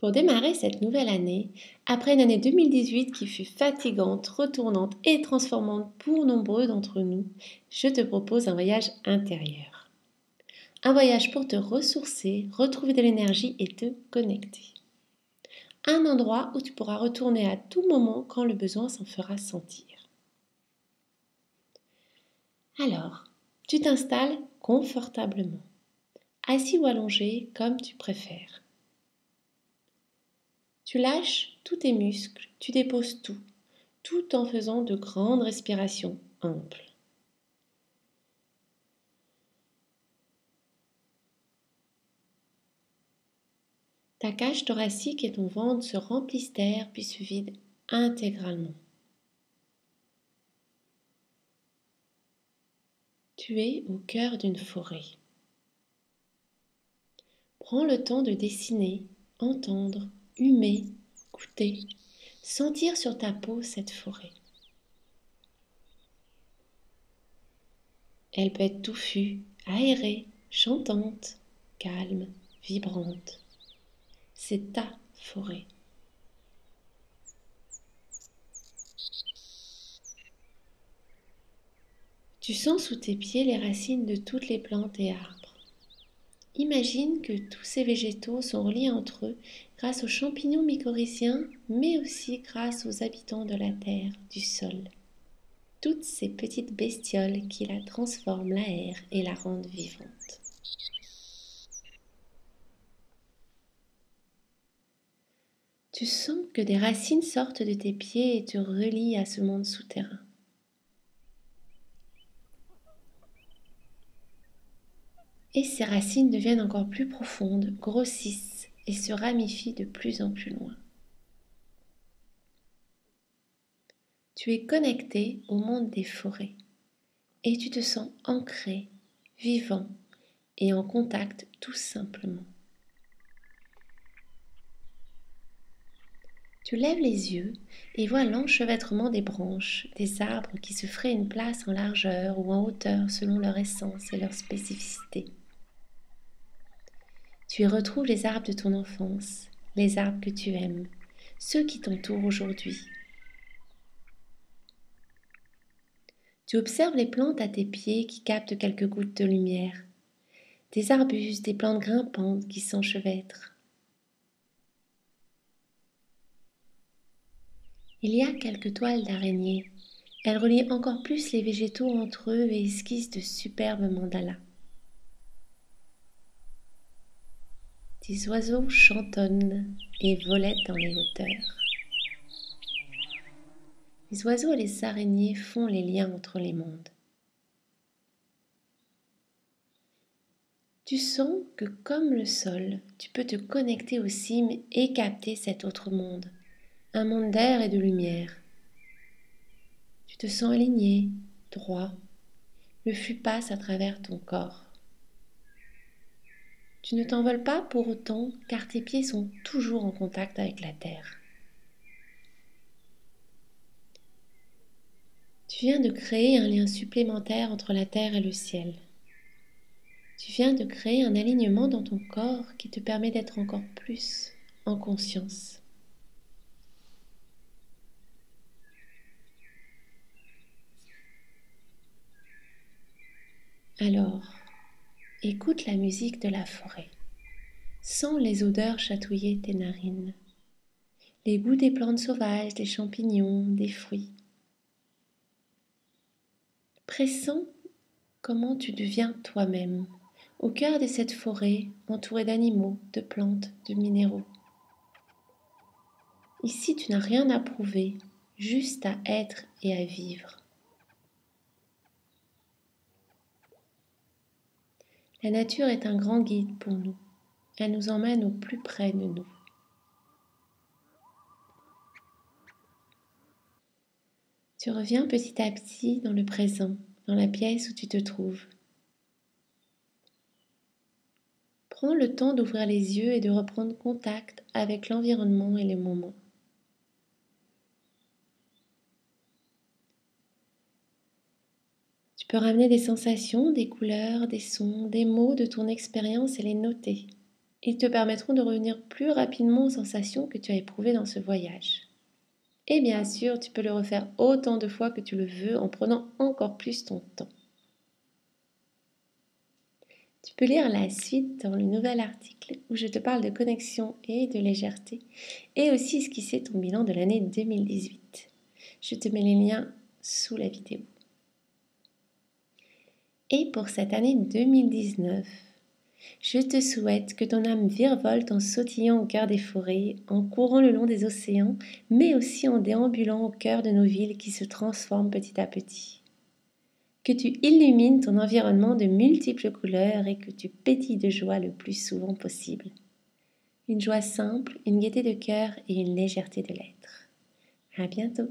Pour démarrer cette nouvelle année, après une année 2018 qui fut fatigante, retournante et transformante pour nombreux d'entre nous, je te propose un voyage intérieur. Un voyage pour te ressourcer, retrouver de l'énergie et te connecter. Un endroit où tu pourras retourner à tout moment quand le besoin s'en fera sentir. Alors, tu t'installes confortablement, assis ou allongé comme tu préfères. Tu lâches tous tes muscles, tu déposes tout en faisant de grandes respirations amples. Ta cage thoracique et ton ventre se remplissent d'air puis se vident intégralement. Tu es au cœur d'une forêt. Prends le temps de dessiner, entendre, humer, goûter, sentir sur ta peau cette forêt. Elle peut être touffue, aérée, chantante, calme, vibrante. C'est ta forêt. Tu sens sous tes pieds les racines de toutes les plantes et arbres. Imagine que tous ces végétaux sont reliés entre eux grâce aux champignons mycorhiziens, mais aussi grâce aux habitants de la terre, du sol. Toutes ces petites bestioles qui la transforment, l'aèrent et la rendent vivante. Tu sens que des racines sortent de tes pieds et te relient à ce monde souterrain. Et ces racines deviennent encore plus profondes, grossissent et se ramifient de plus en plus loin. Tu es connecté au monde des forêts et tu te sens ancré, vivant et en contact tout simplement. Tu lèves les yeux et vois l'enchevêtrement des branches, des arbres qui se feraient une place en largeur ou en hauteur selon leur essence et leur spécificité. Tu y retrouves les arbres de ton enfance, les arbres que tu aimes, ceux qui t'entourent aujourd'hui. Tu observes les plantes à tes pieds qui captent quelques gouttes de lumière, des arbustes, des plantes grimpantes qui s'enchevêtrent. Il y a quelques toiles d'araignées. Elles relient encore plus les végétaux entre eux et esquissent de superbes mandalas. Des oiseaux chantonnent et volettent dans les hauteurs. Les oiseaux et les araignées font les liens entre les mondes. Tu sens que, comme le sol, tu peux te connecter aux cimes et capter cet autre monde, un monde d'air et de lumière. Tu te sens aligné, droit. Le flux passe à travers ton corps. Tu ne t'envoles pas pour autant car tes pieds sont toujours en contact avec la terre. Tu viens de créer un lien supplémentaire entre la terre et le ciel. Tu viens de créer un alignement dans ton corps qui te permet d'être encore plus en conscience. Alors, écoute la musique de la forêt. Sens les odeurs chatouiller tes narines. Les goûts des plantes sauvages, des champignons, des fruits. Pressens comment tu deviens toi-même, au cœur de cette forêt entourée d'animaux, de plantes, de minéraux. Ici, tu n'as rien à prouver, juste à être et à vivre. La nature est un grand guide pour nous. Elle nous emmène au plus près de nous. Tu reviens petit à petit dans le présent, dans la pièce où tu te trouves. Prends le temps d'ouvrir les yeux et de reprendre contact avec l'environnement et les moments. Tu peux ramener des sensations, des couleurs, des sons, des mots de ton expérience et les noter. Ils te permettront de revenir plus rapidement aux sensations que tu as éprouvées dans ce voyage. Et bien sûr, tu peux le refaire autant de fois que tu le veux en prenant encore plus ton temps. Tu peux lire la suite dans le nouvel article où je te parle de connexion et de légèreté et aussi esquisser ton bilan de l'année 2018. Je te mets les liens sous la vidéo. Et pour cette année 2019, je te souhaite que ton âme virevolte en sautillant au cœur des forêts, en courant le long des océans, mais aussi en déambulant au cœur de nos villes qui se transforment petit à petit. Que tu illumines ton environnement de multiples couleurs et que tu pétilles de joie le plus souvent possible. Une joie simple, une gaieté de cœur et une légèreté de l'être. À bientôt!